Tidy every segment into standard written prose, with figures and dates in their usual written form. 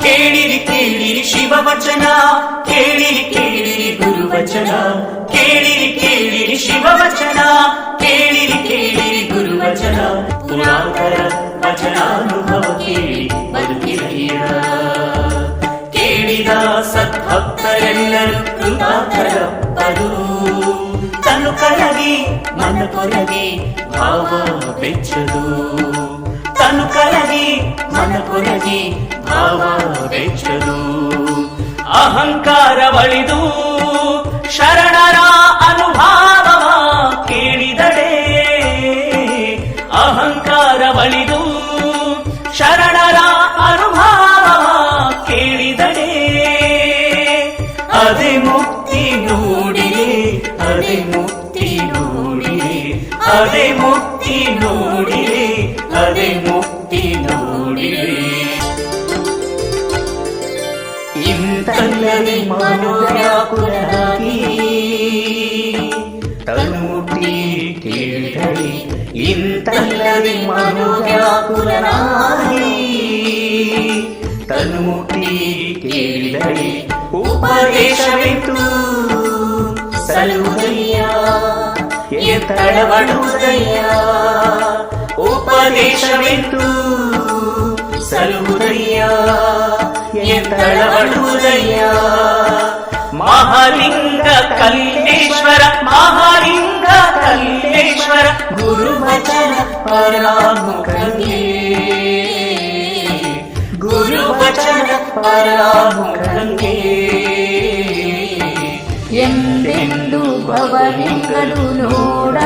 ಕೇಳಿರಿ ಕೇಳಿರಿ ಶಿವವಚನ, ಕೇಳಿರಿ ಕೇಳಿರಿ ಗುರುವಚನ, ಕೇಳಿರಿ ಕೇಳಿರಿ ಶಿವವಚನ, ಕೇಳಿರಿ ಕೇಳಿರಿ ಗುರುವಚನ. ಪುರಾತರ ವಚನಾನುಭವ ಕೇಳಿ ಬದುಕಿರಯ್ಯ. ಕೇಳಿದ ಸದ್ಭಕ್ತರೆಲ್ಲರೂ ಕೃತಾರ್ಥರಪ್ಪರು. ತನು ಕರಗಿ ಮನ ಕೊರಗಿ ಭಾವ ಬೆಚ್ಚದು. ತನು ಕರಗಿ ಮನ ಕೊರಗಿ ಭಾವ ಬೆಚ್ಚದು. ಅಹಂಕಾರ ಬಳಿದು ಶರಣರ ಅನುಭಾವವ ಕೇಳಿದಡೆ. ಅಹಂಕಾರ ಬಳಿದು ಶರಣರ ಅನುಭಾವವ ಕೇಳಿದಡೆ. ಅದೇ ಮುಕ್ತಿ ನೋಡಿರಿ, ಅದೇ ಮುಕ್ತಿ ನೋಡಿರಿ, ಅದೇ ಮುಕ್ತಿ ನೋಡಿರಿ, ಅದೇ ಮುಕ್ತಿ ನೋಡಿರಿ. ಇಂತಲ್ಲದೆ ಮನೋವ್ಯಾಕುಲರಾಗಿ ತನ್ನುಟ್ಟಿ ಕೇಳಿದಳಿ. ಇಂತಲ್ಲದೆ ಮನೋವ್ಯಾಕುಲರಾಗಿ ತನ್ನುಟ್ಟಿ ಕೇಳಿದಳಿ. ಉಪದೇಶವೆಂತು ಸಲುದಯ್ಯ ಎತ್ತಳವಡುವುದಯ್ಯ. ಉಪದೇಶವೆಂತು ಸಲುದಯ್ಯ ಎತ್ತಳವಡುವುದಯ್ಯ. ಮಹಾಲಿಂಗ ಕಲ್ಲೇಶ್ವರ, ಮಹಾಲಿಂಗ ಕಲ್ಲೇಶ್ವರ ಗುರುವಚನ ಪರಾಮುಖಂಗೆ. ಗುರುವಚನ ಪರಾಮುಖಂಗೆ. ಎಂದೆಂದು ಭವಲಿಂಗರು ನೋಡ,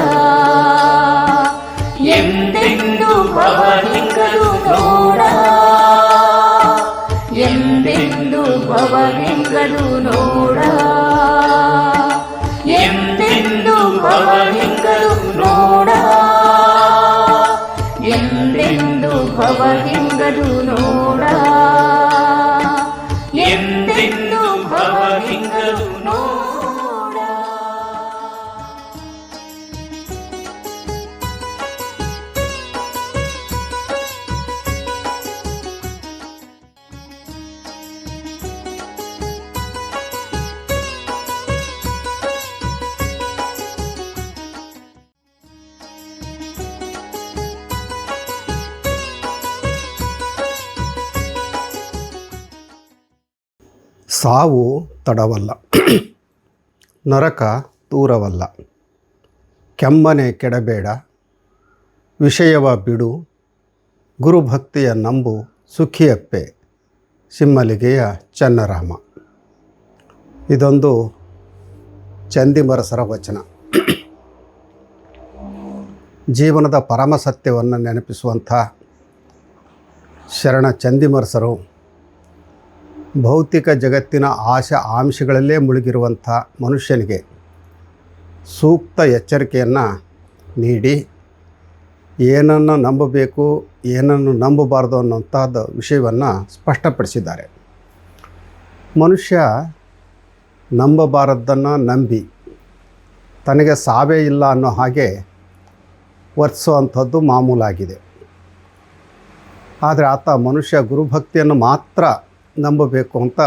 ಎಂದೆಂದು ಭವಲಿಂಗರು ನೋಡ, ಎಂದೆಂದು ಭವಲಿಂಗರು ನೋಡ, ಎಂದೆಂದು ಭವಲಿಂಗರು ನೋಡ, ಎಂದೆಂದು ಭವಲಿಂಗರು ನೋಡ, ಎಂದೆಂದು ಭವಲಿಂಗರು ನೋಡ. ಸಾವು ತಡವಲ್ಲ, ನರಕ ದೂರವಲ್ಲ. ಕೆಮ್ಮನೆ ಕೆಡಬೇಡ, ವಿಷಯವ ಬಿಡು, ಗುರುಭಕ್ತಿಯ ನಂಬು ಸುಖಿಯಪ್ಪೆ. ಸಿಮ್ಮಲಿಗೆಯ ಚನ್ನರಾಮ. ಇದೊಂದು ಚಂದಿಮರಸರ ವಚನ. ಜೀವನದ ಪರಮ ಸತ್ಯವನ್ನು ನೆನಪಿಸುವಂಥ ಶರಣ ಚಂದಿಮರಸರು ಭೌತಿಕ ಜಗತ್ತಿನ ಆಶೆ ಆಮಿಷಗಳಲ್ಲೇ ಮುಳುಗಿರುವಂಥ ಮನುಷ್ಯನಿಗೆ ಸೂಕ್ತ ಎಚ್ಚರಿಕೆಯನ್ನು ನೀಡಿ ಏನನ್ನು ನಂಬಬೇಕು, ಏನನ್ನು ನಂಬಬಾರ್ದು ಅನ್ನೋಂಥದ್ದು ವಿಷಯವನ್ನು ಸ್ಪಷ್ಟಪಡಿಸಿದ್ದಾರೆ. ಮನುಷ್ಯ ನಂಬಬಾರದ್ದನ್ನು ನಂಬಿ ತನಗೆ ಸಾವೇ ಇಲ್ಲ ಅನ್ನೋ ಹಾಗೆ ವರ್ತಿಸುವಂಥದ್ದು ಮಾಮೂಲಾಗಿದೆ. ಆದರೆ ಆತ ಮನುಷ್ಯ ಗುರುಭಕ್ತಿಯನ್ನು ಮಾತ್ರ ನಂಬಬೇಕು ಅಂತ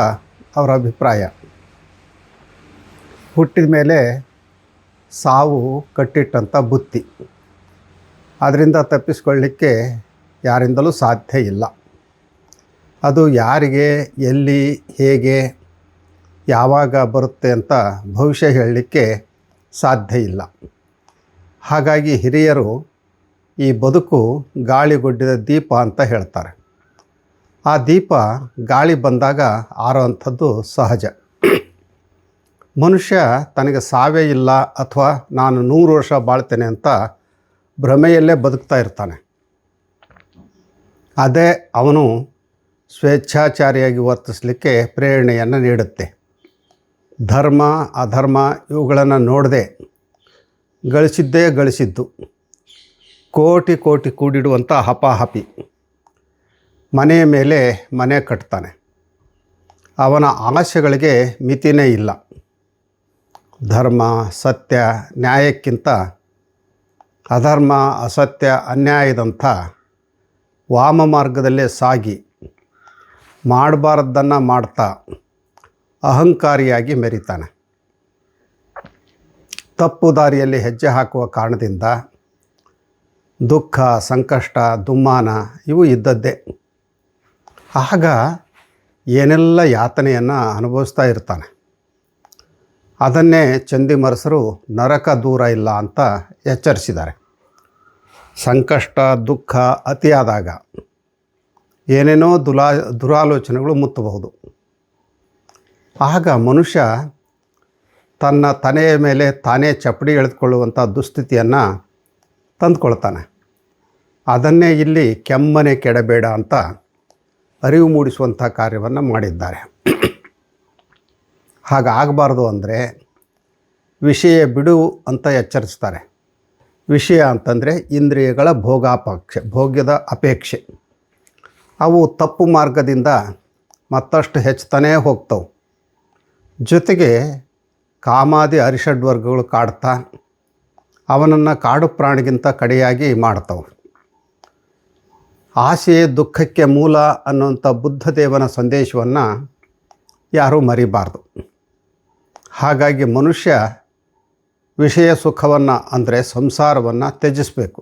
ಅವರ ಅಭಿಪ್ರಾಯ. ಹುಟ್ಟಿದ ಮೇಲೆ ಸಾವು ಕಟ್ಟಿಟ್ಟಂಥ ಬುತ್ತಿ, ಅದರಿಂದ ತಪ್ಪಿಸ್ಕೊಳ್ಳಿಕ್ಕೆ ಯಾರಿಂದಲೂ ಸಾಧ್ಯ ಇಲ್ಲ. ಅದು ಯಾರಿಗೆ, ಎಲ್ಲಿ, ಹೇಗೆ, ಯಾವಾಗ ಬರುತ್ತೆ ಅಂತ ಭವಿಷ್ಯ ಹೇಳಲಿಕ್ಕೆ ಸಾಧ್ಯ ಇಲ್ಲ. ಹಾಗಾಗಿ ಹಿರಿಯರು ಈ ಬದುಕು ಗಾಳಿಗೊಡ್ಡಿದ ದೀಪ ಅಂತ ಹೇಳ್ತಾರೆ. ಆ ದೀಪ ಗಾಳಿ ಬಂದಾಗ ಆರೋವಂಥದ್ದು ಸಹಜ. ಮನುಷ್ಯ ತನಗೆ ಸಾವೇ ಇಲ್ಲ ಅಥವಾ ನಾನು 100 ವರ್ಷ ಬಾಳ್ತೇನೆ ಅಂತ ಭ್ರಮೆಯಲ್ಲೇ ಬದುಕ್ತಾ ಇರ್ತಾನೆ. ಅದೇ ಅವನು ಸ್ವೇಚ್ಛಾಚಾರಿಯಾಗಿ ವರ್ತಿಸಲಿಕ್ಕೆ ಪ್ರೇರಣೆಯನ್ನು ನೀಡುತ್ತೆ. ಧರ್ಮ ಅಧರ್ಮ ಇವುಗಳನ್ನು ನೋಡದೆ ಗಳಿಸಿದ್ದೇ ಗಳಿಸಿದ್ದು, ಕೋಟಿ ಕೋಟಿ ಕೂಡಿಡುವಂಥ ಹಪಾಹಪಿ. ಮನೆಯ ಮೇಲೆ ಮನೆ ಕಟ್ತಾನೆ. ಅವನ ಆಸೆಗಳಿಗೆ ಮಿತಿನೇ ಇಲ್ಲ. ಧರ್ಮ ಸತ್ಯ ನ್ಯಾಯಕ್ಕಿಂತ ಅಧರ್ಮ ಅಸತ್ಯ ಅನ್ಯಾಯದಂಥ ವಾಮ ಮಾರ್ಗದಲ್ಲೇ ಸಾಗಿ ಮಾಡಬಾರ್ದನ್ನು ಮಾಡ್ತಾ ಅಹಂಕಾರಿಯಾಗಿ ಮೆರಿತಾನೆ. ತಪ್ಪು ದಾರಿಯಲ್ಲಿ ಹೆಜ್ಜೆ ಹಾಕುವ ಕಾರಣದಿಂದ ದುಃಖ, ಸಂಕಷ್ಟ, ದುಮ್ಮಾನ ಇವು ಇದ್ದದ್ದೇ. ಆಗ ಏನೆಲ್ಲ ಯಾತನೆಯನ್ನು ಅನುಭವಿಸ್ತಾ ಇರ್ತಾನೆ. ಅದನ್ನೇ ಚಂದಿಮರಸರು ನರಕ ದೂರ ಇಲ್ಲ ಅಂತ ಎಚ್ಚರಿಸಿದ್ದಾರೆ. ಸಂಕಷ್ಟ, ದುಃಖ ಅತಿಯಾದಾಗ ಏನೇನೋ ದುರಾಲೋಚನೆಗಳು ಮುತ್ತಬಹುದು. ಆಗ ಮನುಷ್ಯ ತನ್ನ ತನೆಯ ಮೇಲೆ ತಾನೇ ಚಪ್ಪಡಿ ಎಳೆದುಕೊಳ್ಳುವಂಥ ದುಸ್ಥಿತಿಯನ್ನು ತಂದುಕೊಳ್ತಾನೆ. ಅದನ್ನೇ ಇಲ್ಲಿ ಕೆಮ್ಮನೆ ಕೆಡಬೇಡ ಅಂತ ಅರಿವು ಮೂಡಿಸುವಂಥ ಕಾರ್ಯವನ್ನು ಮಾಡಿದ್ದಾರೆ. ಹಾಗಾಗಬಾರ್ದು ಅಂದರೆ ವಿಷಯ ಬಿಡು ಅಂತ ಎಚ್ಚರಿಸ್ತಾರೆ. ವಿಷಯ ಅಂತಂದರೆ ಇಂದ್ರಿಯಗಳ ಭೋಗ್ಯದ ಅಪೇಕ್ಷೆ. ಅವು ತಪ್ಪು ಮಾರ್ಗದಿಂದ ಮತ್ತಷ್ಟು ಹೆಚ್ಚುತ್ತಾನೇ ಹೋಗ್ತವೆ. ಜೊತೆಗೆ ಕಾಮಾದಿ ಅರಿಷಡ್ವರ್ಗಗಳು ಕಾಡ್ತಾ ಅವನನ್ನು ಕಾಡು ಪ್ರಾಣಿಗಿಂತ ಕಡೆಯಾಗಿ ಮಾಡ್ತವೆ. ಆಸೆಯೇ ದುಃಖಕ್ಕೆ ಮೂಲ ಅನ್ನುವಂಥ ಬುದ್ಧದೇವನ ಸಂದೇಶವನ್ನು ಯಾರೂ ಮರಿಬಾರ್ದು. ಹಾಗಾಗಿ ಮನುಷ್ಯ ವಿಷಯ ಸುಖವನ್ನು ಅಂದರೆ ಸಂಸಾರವನ್ನು ತ್ಯಜಿಸಬೇಕು.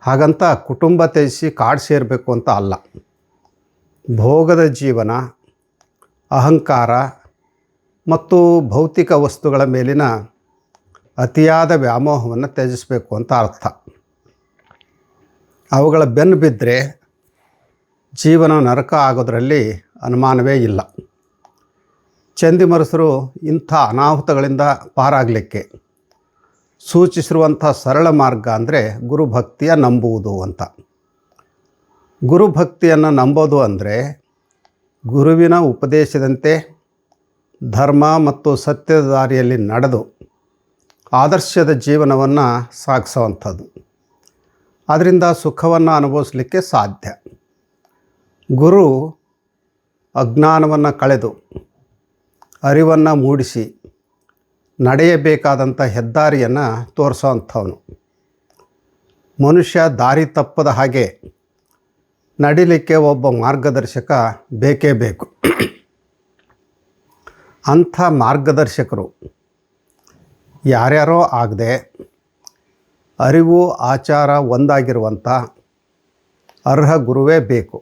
ಹಾಗಂತ ಕುಟುಂಬ ತ್ಯಜಿಸಿ ಕಾಡು ಸೇರಬೇಕು ಅಂತ ಅಲ್ಲ. ಭೋಗದ ಜೀವನ, ಅಹಂಕಾರ ಮತ್ತು ಭೌತಿಕ ವಸ್ತುಗಳ ಮೇಲಿನ ಅತಿಯಾದ ವ್ಯಾಮೋಹವನ್ನು ತ್ಯಜಿಸಬೇಕು ಅಂತ ಅರ್ಥ. ಅವುಗಳ ಬೆನ್ನು ಬಿದ್ದರೆ ಜೀವನ ನರಕ ಆಗೋದರಲ್ಲಿ ಅನುಮಾನವೇ ಇಲ್ಲ. ಚಂದಿಮರಸರು ಇಂಥ ಅನಾಹುತಗಳಿಂದ ಪಾರಾಗಲಿಕ್ಕೆ ಸೂಚಿಸಿರುವಂಥ ಸರಳ ಮಾರ್ಗ ಅಂದರೆ ಗುರುಭಕ್ತಿಯ ನಂಬುವುದು ಅಂತ. ಗುರುಭಕ್ತಿಯನ್ನು ನಂಬೋದು ಅಂದರೆ ಗುರುವಿನ ಉಪದೇಶದಂತೆ ಧರ್ಮ ಮತ್ತು ಸತ್ಯದ ದಾರಿಯಲ್ಲಿ ನಡೆದು ಆದರ್ಶದ ಜೀವನವನ್ನು ಸಾಗಿಸುವಂಥದ್ದು. ಅದರಿಂದ ಸುಖವನ್ನು ಅನುಭವಿಸಲಿಕ್ಕೆ ಸಾಧ್ಯ. ಗುರು ಅಜ್ಞಾನವನ್ನು ಕಳೆದು ಅರಿವನ್ನು ಮೂಡಿಸಿ ನಡೆಯಬೇಕಾದಂಥ ಹೆದ್ದಾರಿಯನ್ನು ತೋರಿಸೋವಂಥವನು. ಮನುಷ್ಯ ದಾರಿ ತಪ್ಪದ ಹಾಗೆ ನಡಿಲಿಕ್ಕೆ ಒಬ್ಬ ಮಾರ್ಗದರ್ಶಕ ಬೇಕೇ ಬೇಕು. ಅಂಥ ಮಾರ್ಗದರ್ಶಕರು ಯಾರ್ಯಾರೋ ಆಗದೆ ಅರಿವು ಆಚಾರ ಒಂದಾಗಿರುವಂಥ ಅರ್ಹ ಗುರುವೇ ಬೇಕು.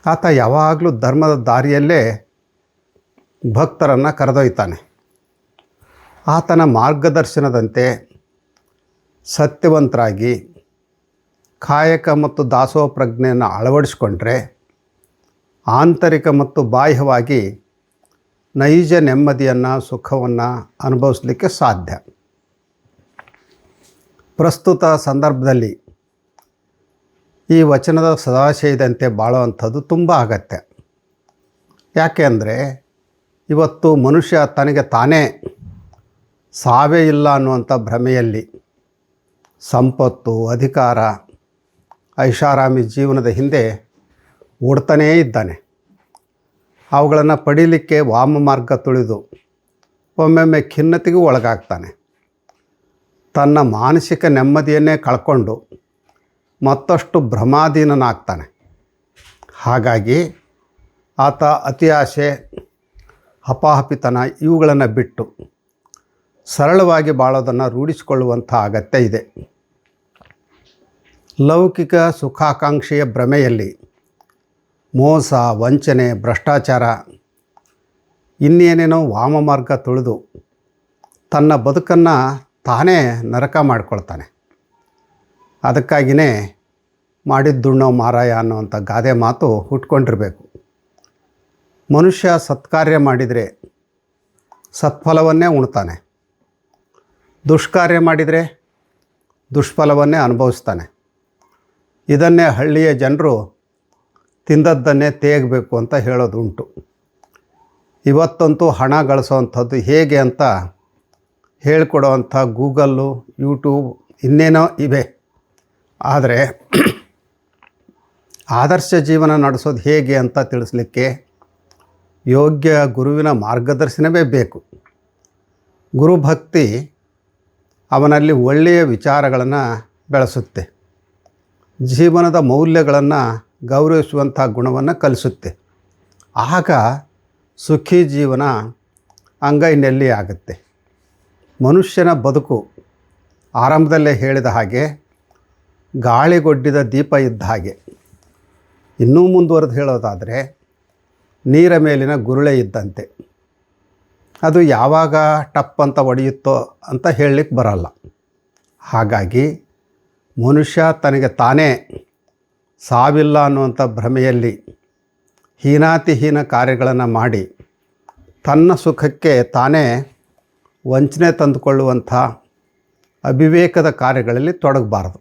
ಆತ ಯಾವಾಗಲೂ ಧರ್ಮದ ದಾರಿಯಲ್ಲೇ ಭಕ್ತರನ್ನು ಕರೆದೊಯ್ತಾನೆ. ಆತನ ಮಾರ್ಗದರ್ಶನದಂತೆ ಸತ್ಯವಂತರಾಗಿ ಕಾಯಕ ಮತ್ತು ದಾಸೋಹ ಪ್ರಜ್ಞೆಯನ್ನು ಅಳವಡಿಸಿಕೊಂಡ್ರೆ ಆಂತರಿಕ ಮತ್ತು ಬಾಹ್ಯವಾಗಿ ನೈಜ ನೆಮ್ಮದಿಯನ್ನು, ಸುಖವನ್ನು ಅನುಭವಿಸಲಿಕ್ಕೆ ಸಾಧ್ಯ. ಪ್ರಸ್ತುತ ಸಂದರ್ಭದಲ್ಲಿ ಈ ವಚನದ ಸದಾಶಯದಂತೆ ಬಾಳುವಂಥದ್ದು ತುಂಬ ಅಗತ್ಯ. ಯಾಕೆ ಅಂದರೆ ಇವತ್ತು ಮನುಷ್ಯ ತನಗೆ ತಾನೇ ಸಾವೇ ಇಲ್ಲ ಅನ್ನುವಂಥ ಭ್ರಮೆಯಲ್ಲಿ ಸಂಪತ್ತು, ಅಧಿಕಾರ, ಐಷಾರಾಮಿ ಜೀವನದ ಹಿಂದೆ ಓಡ್ತಾನೇ ಇದ್ದಾನೆ. ಅವುಗಳನ್ನು ಪಡೀಲಿಕ್ಕೆ ವಾಮ ಮಾರ್ಗ ತುಳಿದು ಒಮ್ಮೊಮ್ಮೆ ಖಿನ್ನತೆಗೂ ಒಳಗಾಗ್ತಾನೆ. ತನ್ನ ಮಾನಸಿಕ ನೆಮ್ಮದಿಯನ್ನೇ ಕಳ್ಕೊಂಡು ಮತ್ತಷ್ಟು ಭ್ರಮಾಧೀನನಾಗ್ತಾನೆ. ಹಾಗಾಗಿ ಆತ ಅತಿ ಆಸೆ, ಹಪಾಹಪಿತನ ಇವುಗಳನ್ನು ಬಿಟ್ಟು ಸರಳವಾಗಿ ಬಾಳೋದನ್ನು ರೂಢಿಸಿಕೊಳ್ಳುವಂಥ ಅಗತ್ಯ ಇದೆ. ಲೌಕಿಕ ಸುಖಾಕಾಂಕ್ಷೆಯ ಭ್ರಮೆಯಲ್ಲಿ ಮೋಸ, ವಂಚನೆ, ಭ್ರಷ್ಟಾಚಾರ ಇನ್ನೇನೇನೋ ವಾಮ ಮಾರ್ಗ ತುಳಿದು ತನ್ನ ಬದುಕನ್ನು ತಾನೇ ನರಕ ಮಾಡಿಕೊಳ್ತಾನೆ. ಅದಕ್ಕಾಗಿಯೇ ಮಾಡಿದ್ದುಣ್ಣೋ ಮಾರಾಯ ಅನ್ನುವಂಥ ಗಾದೆ ಮಾತು ಹುಟ್ಕೊಂಡಿರಬೇಕು. ಮನುಷ್ಯ ಸತ್ಕಾರ್ಯ ಮಾಡಿದರೆ ಸತ್ಫಲವನ್ನೇ ಉಣ್ತಾನೆ, ದುಷ್ಕಾರ್ಯ ಮಾಡಿದರೆ ದುಷ್ಫಲವನ್ನೇ ಅನುಭವಿಸ್ತಾನೆ. ಇದನ್ನೇ ಹಳ್ಳಿಯ ಜನರು ತಿಂದದ್ದನ್ನೇ ತೇಗಬೇಕು ಅಂತ ಹೇಳೋದುಂಟು. ಇವತ್ತಂತೂ ಹಣ ಗಳಿಸೋವಂಥದ್ದು ಹೇಗೆ ಅಂತ ಹೇಳಿಕೊಡೋವಂಥ ಗೂಗಲ್ಲು, ಯೂಟ್ಯೂಬ್ ಇನ್ನೇನೋ ಇವೆ. ಆದರೆ ಆದರ್ಶ ಜೀವನ ನಡೆಸೋದು ಹೇಗೆ ಅಂತ ತಿಳಿಸ್ಲಿಕ್ಕೆ ಯೋಗ್ಯ ಗುರುವಿನ ಮಾರ್ಗದರ್ಶನವೇ ಬೇಕು. ಗುರುಭಕ್ತಿ ಅವನಲ್ಲಿ ಒಳ್ಳೆಯ ವಿಚಾರಗಳನ್ನು ಬೆಳೆಸುತ್ತೆ, ಜೀವನದ ಮೌಲ್ಯಗಳನ್ನು ಗೌರವಿಸುವಂಥ ಗುಣವನ್ನು ಕಲಿಸುತ್ತೆ. ಆಗ ಸುಖಿ ಜೀವನ ಅಂಗೈನೆಲ್ಲಿ ಆಗುತ್ತೆ. ಮನುಷ್ಯನ ಬದುಕು ಆರಂಭದಲ್ಲೇ ಹೇಳಿದ ಹಾಗೆ ಗಾಳಿಗೊಡ್ಡಿದ ದೀಪ ಇದ್ದ ಹಾಗೆ. ಇನ್ನೂ ಮುಂದುವರೆದು ಹೇಳೋದಾದರೆ ನೀರ ಮೇಲಿನ ಗುರುಳೆ ಇದ್ದಂತೆ. ಅದು ಯಾವಾಗ ಟಪ್ ಅಂತ ಒಡೆಯುತ್ತೋ ಅಂತ ಹೇಳಲಿಕ್ಕೆ ಬರಲ್ಲ. ಹಾಗಾಗಿ ಮನುಷ್ಯ ತನಗೆ ತಾನೇ ಸಾವಿಲ್ಲ ಅನ್ನುವಂಥ ಭ್ರಮೆಯಲ್ಲಿ ಹೀನಾತಿಹೀನ ಕಾರ್ಯಗಳನ್ನು ಮಾಡಿ ತನ್ನ ಸುಖಕ್ಕೆ ತಾನೇ ವಂಚನೆ ತಂದುಕೊಳ್ಳುವಂಥ ಅವಿವೇಕದ ಕಾರ್ಯಗಳಲ್ಲಿ ತೊಡಗಬಾರದು.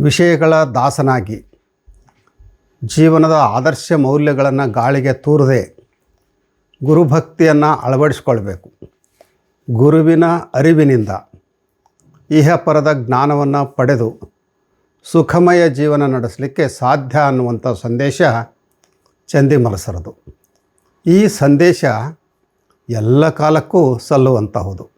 ವಿಷಯಗಳ ದಾಸನಾಗಿ ಜೀವನದ ಆದರ್ಶ ಮೌಲ್ಯಗಳನ್ನು ಗಾಳಿಗೆ ತೂರದೆ ಗುರುಭಕ್ತಿಯನ್ನು ಅಳವಡಿಸ್ಕೊಳ್ಬೇಕು. ಗುರುವಿನ ಅರಿವಿನಿಂದ ಇಹಪರದ ಜ್ಞಾನವನ್ನು ಪಡೆದು ಸುಖಮಯ ಜೀವನ ನಡೆಸಲಿಕ್ಕೆ ಸಾಧ್ಯ ಅನ್ನುವಂಥ ಸಂದೇಶ ಚಂದಿಮರಸರದು. ಈ ಸಂದೇಶ ಎಲ್ಲ ಕಾಲಕ್ಕೂ ಸಲ್ಲುವಂತಹುದು.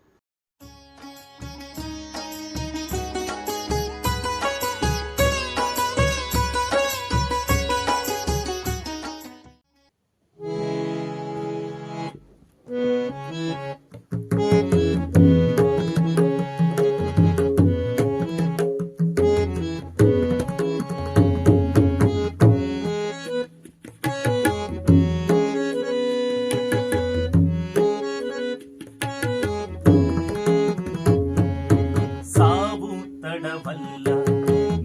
ಸಾವು ತಡವಲ್ಲ,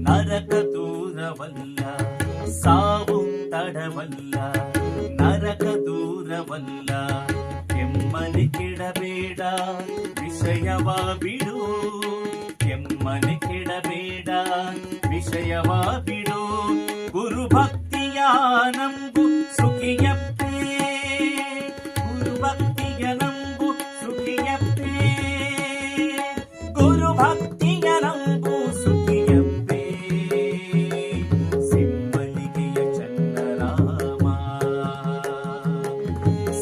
ನರಕ ದೂರವಲ್ಲ. ಸಾವು ತಡವಲ್ಲ, ನರಕ ದೂರವಲ್ಲ. ಕೆಮ್ಮನೆ ಕೆಡಬೇಡ, ವಿಷಯವ ಬಿಡು. ಕೆಮ್ಮನೆ ಕೆಡಬೇಡ, ವಿಷಯವ ಬಿಡು. ಗುರುಭಕ್ತಿಯ ನಂಬು ಸುಖಿಯಪ್ಪೇ. ಗುರುಭಕ್ತಿಯ ನಂಬು ಸುಖಿಯಪ್ಪೇ. ಗುರುಭಕ್ತಿಯ ನಂಬು ಸುಖಿಯಪ್ಪೇ. ಸಿಂಬಲಿಗೆಯ ಚನ್ನರಾಮ,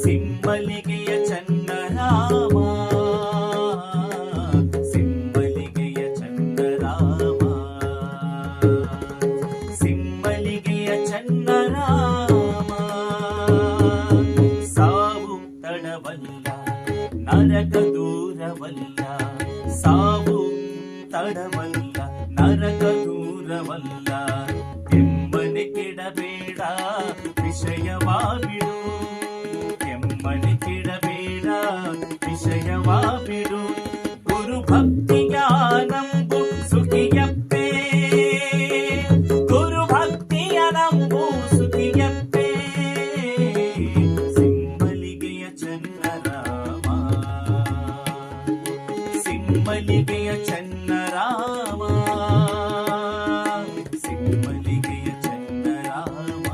ಸಿಂಬಲಿಗೆಯ ಚನ್ನರಾಮ, ಸಿಂಬಲಿಗೆಯ ಚನ್ನರಾಮ, ಸಿಂಬಲಿಗೆಯ ಚನ್ನರಾಮ. ಸಾವು ತಡವಲ್ಲ, ನರಕ ದೂರವಲ್ಲ. ಸಾವು ತಡವಲ್ಲ, ನರಕ ದೂರವಲ್ಲ. ಕೆಮ್ಮನೆ ಕೆಡಬೇಡ, ವಿಷಯವ ಬಿಡು. ಕೆಮ್ಮನೆ ಕೆಡಬೇಡ, ವಿಷಯವ ಬಿಡು. ಗುರುಭಕ್ತಿಯ ನಂಬು ಸುಖಿಯಪ್ಪೇ. ಗುರುಭಕ್ತಿಯ ನಂಬು ಸುಖಿಯಪ್ಪೇ. ಸಿಂಬಲಿಗೆಯ ಚನ್ನರಾಮ, ಸಿಂಬಲಿಗೆಯ ಚನ್ನರಾಮ, ಸಿಂಬಲಿಗೆಯ ಚನ್ನರಾಮ,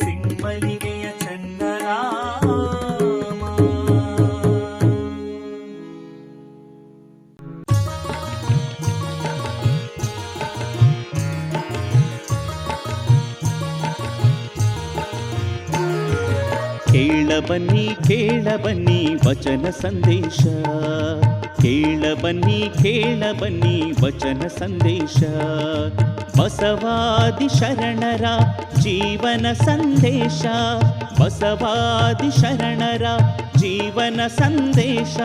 ಸಿಂಬಲಿಗೆಯ ಚನ್ನರಾಮ. ಕೇಳಬನ್ನಿ ಕೇಳಬನ್ನಿ ವಚನ ಸಂದೇಶ. ಕೇಳಬನ್ನಿ ಕೇಳಬನ್ನಿ ವಚನ ಸಂದೇಶ. ಬಸವಾದಿ ಶರಣರ ಜೀವನ ಸಂದೇಶ. ಬಸವಾದಿ ಶರಣರ ಜೀವನ ಸಂದೇಶ.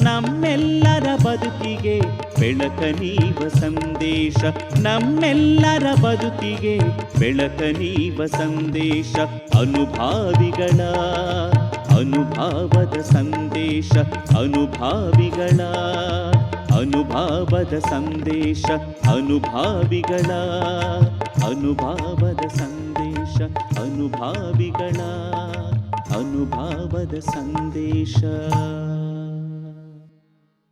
ನಮ್ಮೆಲ್ಲರ ಬದುಕಿಗೆ ಬೆಳಕ ನೀವ ಸಂದೇಶ. ನಮ್ಮೆಲ್ಲರ ಬದುಕಿಗೆ ಬೆಳಕ ನೀವ ಸಂದೇಶ. ಅನುಭಾವಿಗಳ ಅನುಭಾವದ ಸಂದೇಶ. ಅನುಭಾವಿಗಳ ಅನುಭಾವದ ಸಂದೇಶ. ಅನುಭಾವಿಗಳ ಅನುಭಾವದ ಸಂದೇಶ. ಅನುಭಾವಿಗಳ ಅನುಭಾವದ ಸಂದೇಶ.